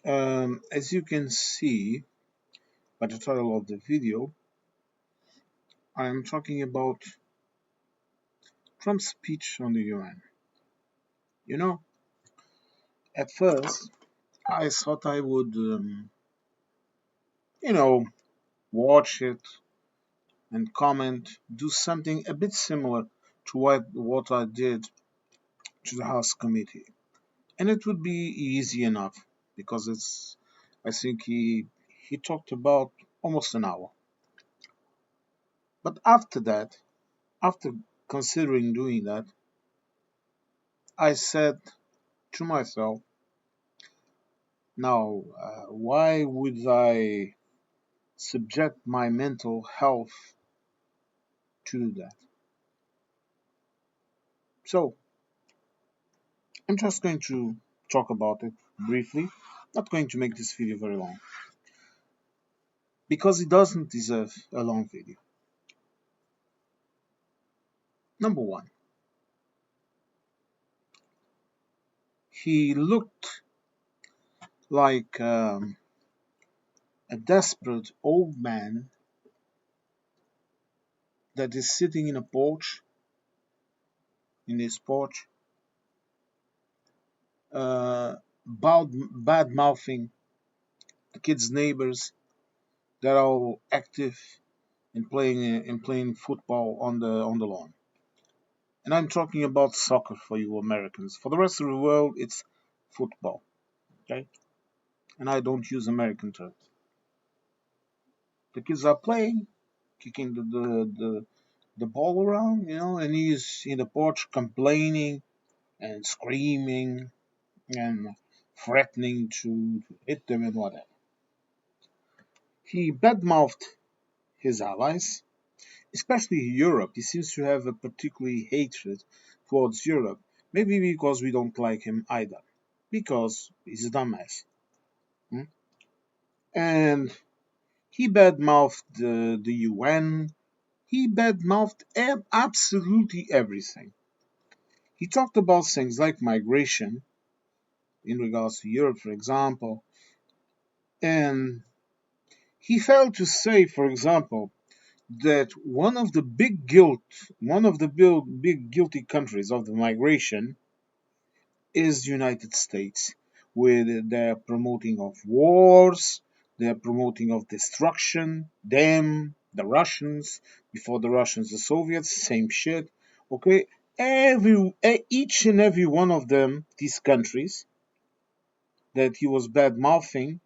As you can see by the title of the video, I am talking about Trump's speech on the UN. You know, at first, I thought I would, you know, watch it and comment, do something a bit similar to what I did to the House committee. And it would be easy enough because I think he talked about almost an hour. But after that, after considering doing that, I said to myself, now, why would I subject my mental health to that? So, I'm just going to talk about it briefly. Not going to make this video very long because it doesn't deserve a long video. Number one, he looked like a desperate old man that is sitting in a porch, in his porch, bad mouthing the kids' neighbors that are all active in playing football on the lawn. And I'm talking about soccer for you Americans. For the rest of the world, it's football. Okay, and I don't use American terms. The kids are playing, kicking the ball around, and he's in the porch complaining and screaming and threatening to hit them and whatever. He badmouthed his allies, especially Europe. He seems to have a particularly hatred towards Europe. Maybe because we don't like him either. Because he's a dumbass. Hmm? And he badmouthed the UN. He badmouthed absolutely everything. He talked about things like migration in regards to Europe, for example. And he failed to say, for example, that one of the big guilty countries of the migration is the United States, with their promoting of wars, their promoting of destruction, them, the Russians, before the Russians, the Soviets, same shit. Okay, each and every one of them, these countries that he was bad mouthing,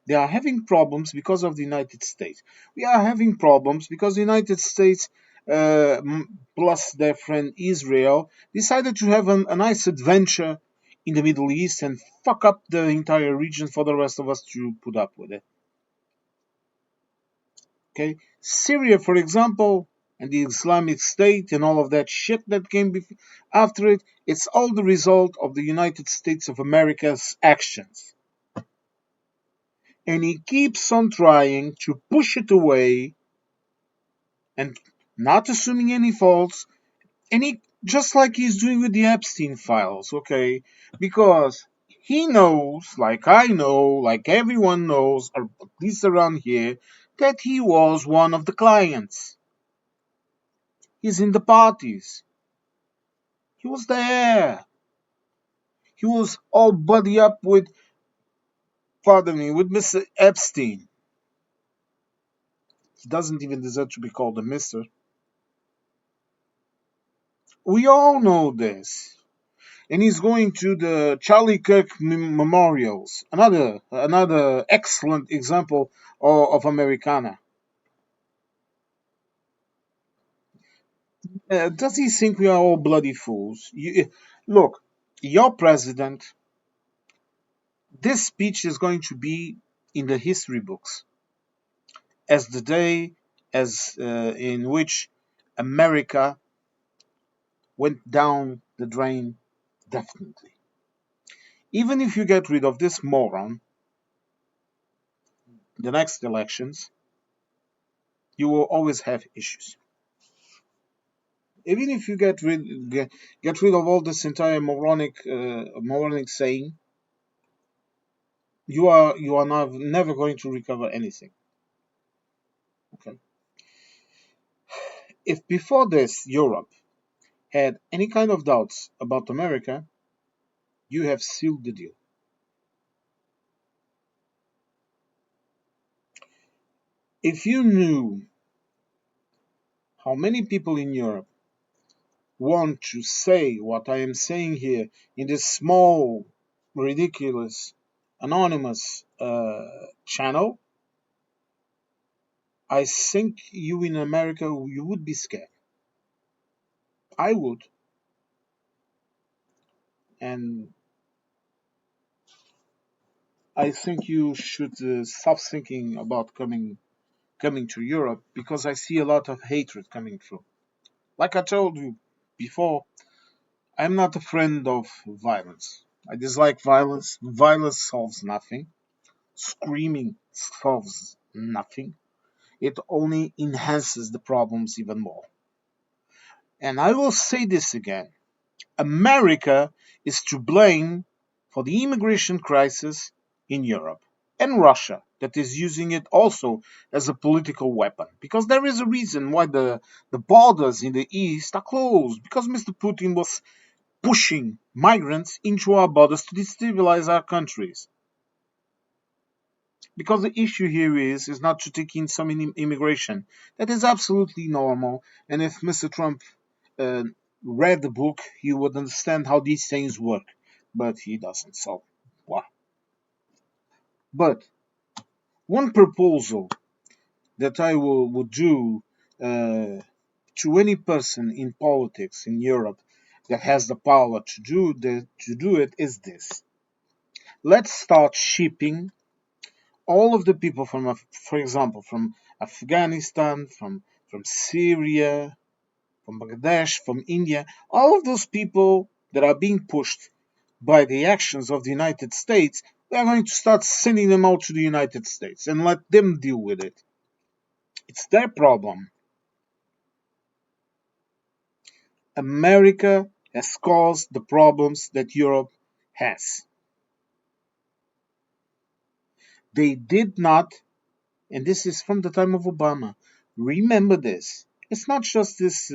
they are having problems because of the United States. We are having problems because the United States, plus their friend Israel, decided to have a nice adventure in the Middle East and fuck up the entire region for the rest of us to put up with it. Okay, Syria, for example, and the Islamic State and all of that shit that came after it, it's all the result of the United States of America's actions. And he keeps on trying to push it away and not assuming any faults, and he just like he's doing with the Epstein files, okay? Because he knows, like I know, like everyone knows, or at least around here, that he was one of the clients. He's in the parties. He was there. He was all buddy up with, pardon me, with Mr. Epstein. He doesn't even deserve to be called a Mr. We all know this. And he's going to the Charlie Kirk memorials. Another excellent example of Americana. Does he think we are all bloody fools? Look, your president. This speech is going to be in the history books as the day as in which America went down the drain. Definitely. Even if you get rid of this moron, the next elections, you will always have issues. Even if you get rid of all this entire moronic saying, you are not, never going to recover anything. Okay. If before this Europe had any kind of doubts about America, you have sealed the deal. If you knew how many people in Europe want to say what I am saying here in this small, ridiculous, anonymous channel, I think you in America you would be scared. I would, and I think you should stop thinking about coming to Europe because I see a lot of hatred coming through. Like I told you before, I'm not a friend of violence. I dislike violence. Violence solves nothing. Screaming solves nothing. It only enhances the problems even more. And I will say this again: America is to blame for the immigration crisis in Europe, and Russia, that is using it also as a political weapon. Because there is a reason why the borders in the east are closed, because Mr. Putin was pushing migrants into our borders to destabilize our countries. Because the issue here is not to take in some immigration. That is absolutely normal. And if Mr. Trump uh, read the book, he would understand how these things work. But he doesn't. So, wow. But one proposal that I would do uh, to any person in politics in Europe that has the power to do it is this: let's start shipping all of the people from, for example, from Afghanistan, from Syria, from Bangladesh, from India, all of those people that are being pushed by the actions of the United States, we are going to start sending them out to the United States and let them deal with it. It's their problem. America has caused the problems that Europe has. They did not, and this is from the time of Obama. Remember this. It's not just this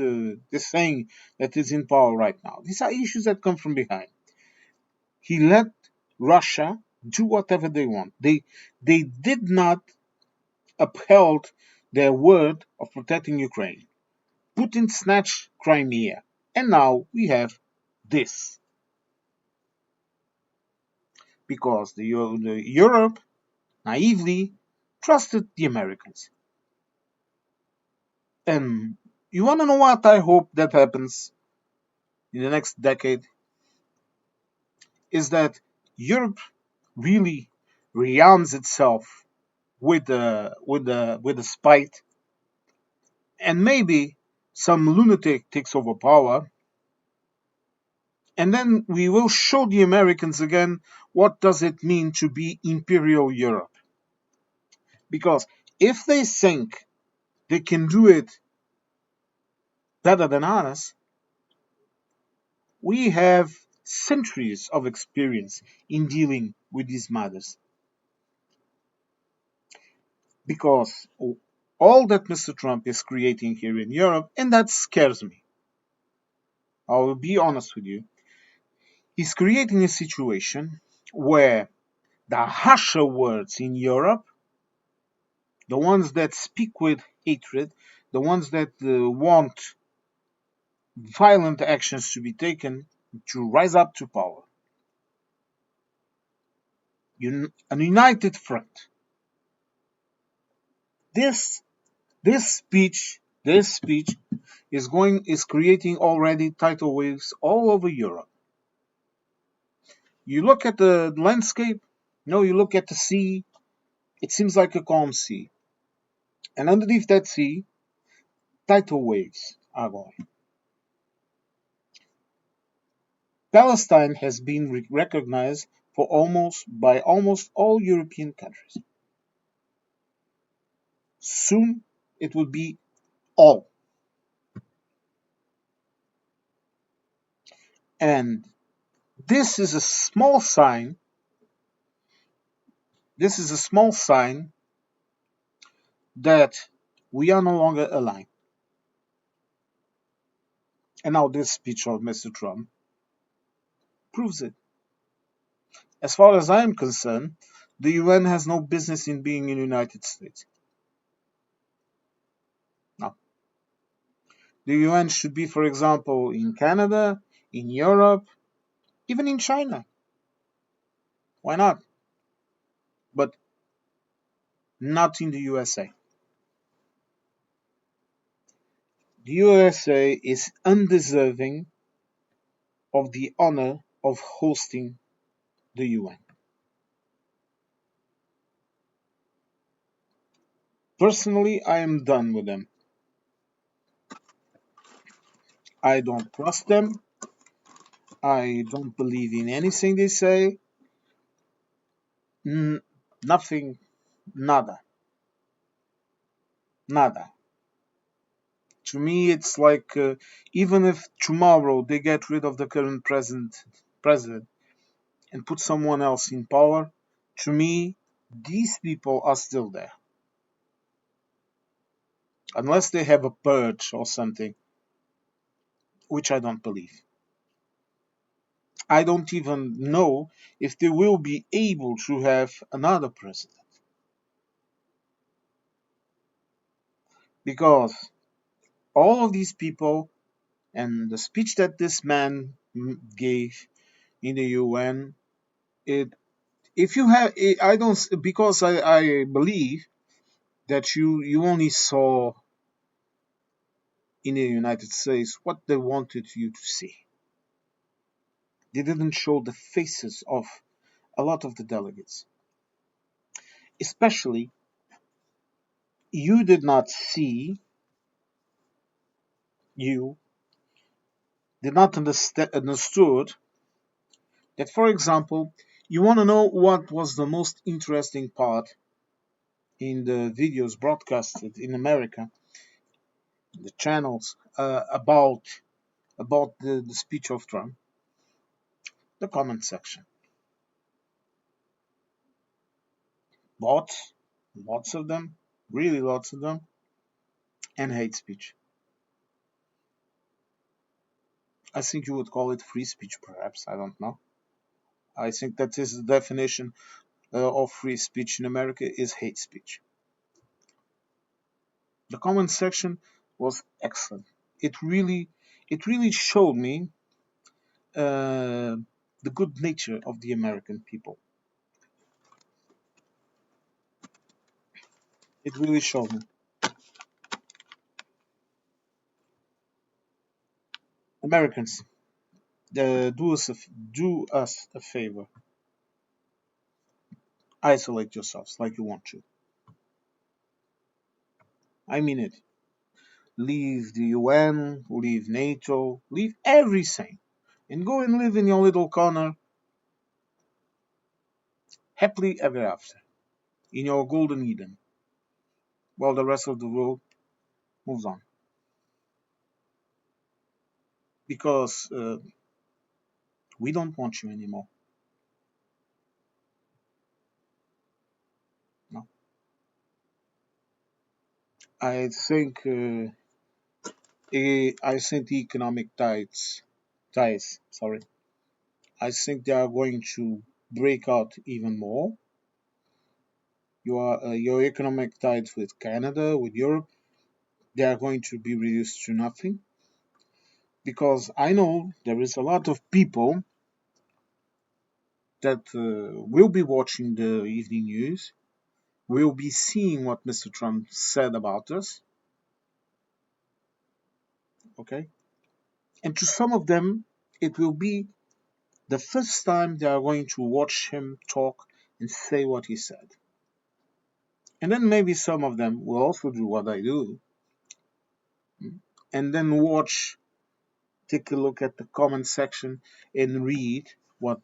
thing that is in power right now. These are issues that come from behind. He let Russia do whatever they want. They did not upheld their word of protecting Ukraine. Putin snatched Crimea, and now we have this because the Europe naively trusted the Americans. And you want to know what I hope that happens in the next decade is that Europe really rearms itself with the spite, and maybe some lunatic takes over power, and then we will show the Americans again what does it mean to be imperial Europe. Because if they think they can do it better than us, we have centuries of experience in dealing with these matters. Because all that Mr. Trump is creating here in Europe, and that scares me. I will be honest with you. He's creating a situation where the harsher words in Europe, the ones that speak with hatred, the ones that want violent actions to be taken to rise up to power. An united front. This this speech is creating already tidal waves all over Europe. You look at the landscape, no, you look at the sea, it seems like a calm sea. And underneath that sea, tidal waves are going. Palestine has been recognized by almost all European countries. Soon it will be all. And this is a small sign This is a small sign that we are no longer aligned. And now this speech of Mr. Trump proves it. As far as I am concerned, the UN has no business in being in the United States. No. The UN should be, for example, in Canada, in Europe, even in China. Why not? But not in the USA. The USA is undeserving of the honor of hosting the UN. Personally, I am done with them. I don't trust them. I don't believe in anything they say. Nothing, nada, nada. To me, it's like even if tomorrow they get rid of the current president and put someone else in power, to me, these people are still there. Unless they have a purge or something, which I don't believe. I don't even know if they will be able to have another president. Because all of these people and the speech that this man gave in the UN, it if you have I don't because I believe that you only saw in the United States what they wanted you to see. They didn't show the faces of a lot of the delegates. Especially, you did not see, you did not understood that, for example, you want to know what was the most interesting part in the videos broadcasted in America, the channels about the speech of Trump, the comment section. Lots, lots of them, really lots of them, and hate speech. I think you would call it free speech, perhaps. I don't know. I think that is the definition of free speech in America is hate speech. The comment section was excellent. It really, it really showed me uh, the good nature of the American people. It really showed me. Americans, do us a favor. Isolate yourselves like you want to. I mean it. Leave the UN, leave NATO, leave everything, and go and live in your little corner happily ever after, in your golden Eden, while the rest of the world moves on. Because we don't want you anymore. No. I think I think the economic ties. Sorry, I think they are going to break out even more. Your economic ties with Canada, with Europe, they are going to be reduced to nothing because I know there is a lot of people that will be watching the evening news, will be seeing what Mr. Trump said about us. Okay, and to some of them, it will be the first time they are going to watch him talk and say what he said. And then maybe some of them will also do what I do and then take a look at the comment section and read what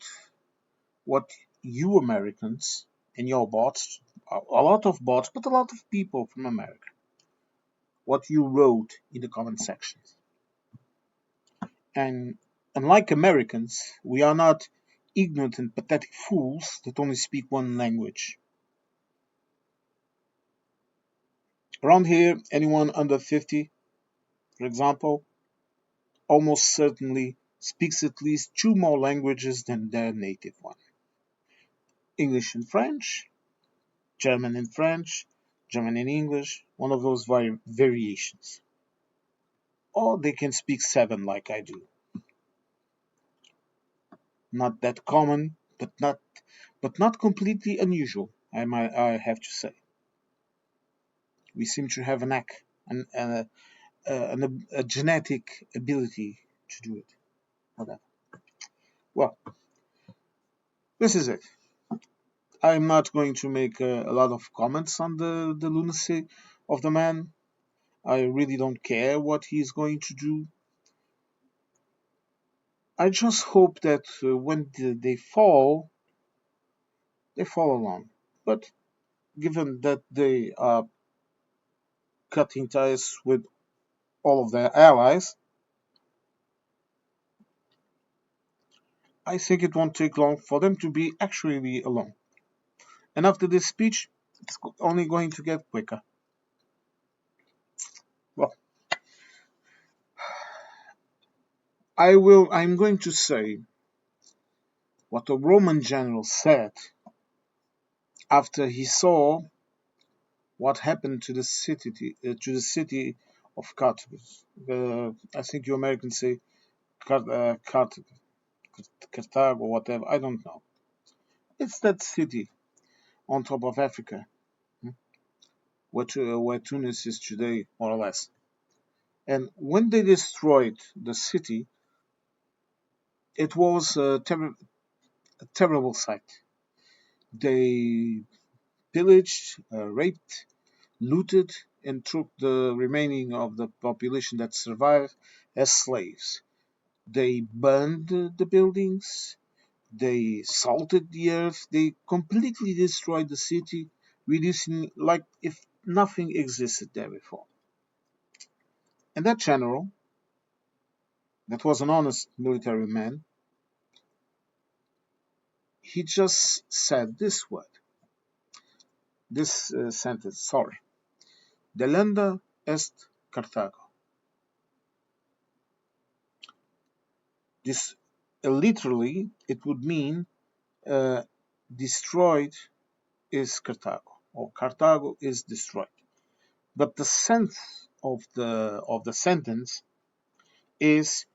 you Americans and your bots, a lot of bots, but a lot of people from America, what you wrote in the comment sections. And unlike Americans, we are not ignorant and pathetic fools that only speak one language. Around here, anyone under 50, for example, almost certainly speaks at least two more languages than their native one. English and French, German and French, German and English, one of those variations. Or they can speak seven like I do. Not that common, but not completely unusual, I have to say. We seem to have a knack and a genetic ability to do it. Whatever. Well, this is it. I'm not going to make a lot of comments on the lunacy of the man. I really don't care what he's going to do. I just hope that when they fall along. But given that they are cutting ties with all of their allies, I think it won't take long for them to be actually alone. And after this speech, it's only going to get quicker. Well, I'm going to say what a Roman general said after he saw what happened to the city of Carthage. I think you Americans say Carthage or whatever. I don't know. It's that city on top of Africa, hmm, where Tunis is today, more or less. And when they destroyed the city, it was a terrible sight. They pillaged, raped, looted, and took the remaining of the population that survived as slaves. They burned the buildings, they salted the earth, they completely destroyed the city, reducing like if nothing existed there before. And that general, that was an honest military man, he just said this word, this sentence, sorry. Delenda est Carthago. This literally it would mean uh, destroyed is Carthago, or Carthago is destroyed. But the sense of the sentence is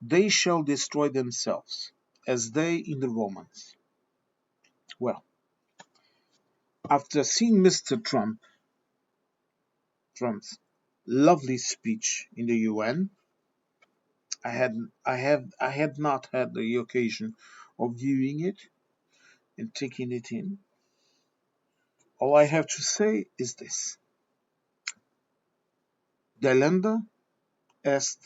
they shall destroy themselves, as they in the Romans. Well, after seeing Mr. Trump's lovely speech in the UN, I had not had the occasion of viewing it and taking it in. All I have to say is this: Delenda est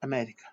America.